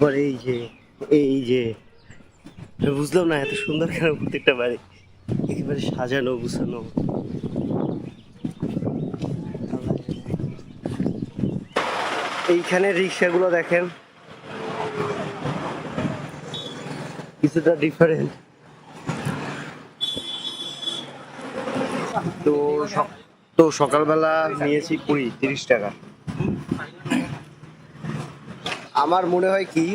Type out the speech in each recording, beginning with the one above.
এবার এই যে আমি বুঝলাম না এত সুন্দর কেন প্রত্যেকটা বাড়ি একেবারে সাজানো গুছানো। এইখানে রিক্সাগুলো দেখেন কিছুটা ডিফারেন্ট। তো তো সকালবেলা নিয়েছি 30 টাকা। আমার মনে হয় কি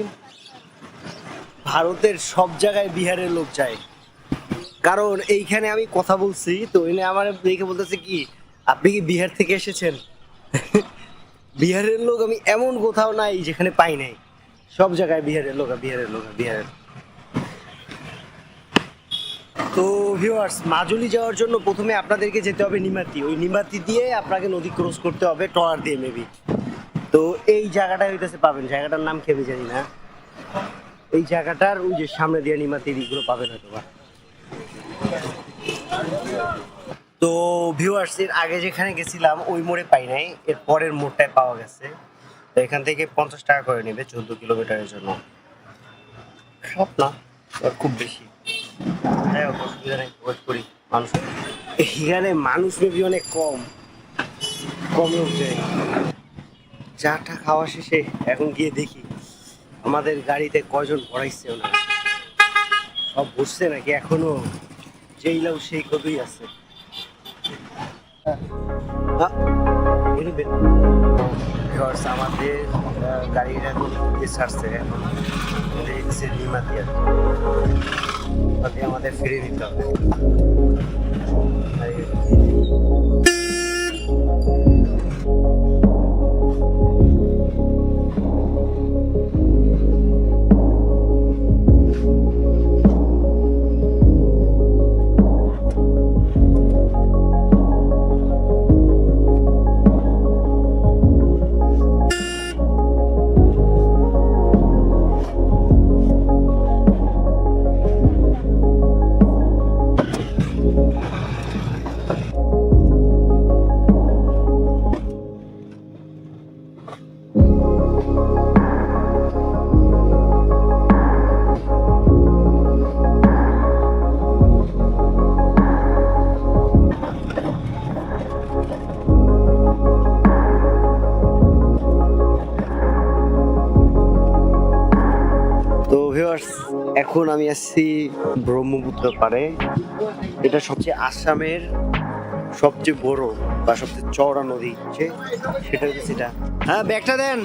ভারতের সব জায়গায় বিহারের লোক যায়, কারণ এইখানে আমি কথা বলছি তো এনে আমার দেখে বলতেছে কি আপনি কি বিহার থেকে এসেছেন। বিহারের লোক আমি এমন কোথাও নাই যেখানে পাই নাই, সব জায়গায় বিহারের লোক বিহারের লোক বিহারের। তো ভিউয়ার্স, মাজুলি যাওয়ার জন্য প্রথমে আপনাদেরকে যেতে হবে নিমাতী, ওই নিমাতী দিয়ে আপনাকে নদী ক্রস করতে হবে ট্রলার দিয়ে মেবি। তো এই জায়গাটা হইতেছে পাবেন, জায়গাটার নাম কি আমি জানি না, এই জায়গাটার ওই যে সামনে দিয়ে নিমাতির এগুলো পাবেন হয়তো বা। তো ভিউয়ার্স, এর আগে যেখানে গেছিলাম ওই মোড়ে পাই নাই, এর পরের মোড়টায় পাওয়া গেছে। তো এখান থেকে 50 টাকা করে নেবে 14 কিলোমিটারের জন্য, সব না খুব বেশি। হ্যাঁ অসুবিধা নেই, ওয়েট করি। মানুষ এখানে মানুষ মেবি অনেক কম কম লোক যায়। চাটা খাওয়া শেষে এখন গিয়ে দেখি আমাদের গাড়িতে কয়জন ভরাইছে ওনারা, সব বসছে নাকি এখনো যেই লাউ সেই কতই আছে। আমাদের গাড়িটা এখন ছাড়ছে, এখন নিমাতি আর কি আমাদের ফিরে দিতে হবে। এখন আমি আসছি ব্রহ্মপুত্র পাড়ে। এটা সবচেয়ে আসামের সবচেয়ে বড় বা সবচেয়ে চওড়া নদী, সেটা হচ্ছে সেটা। হ্যাঁ ব্যাগটা দেন।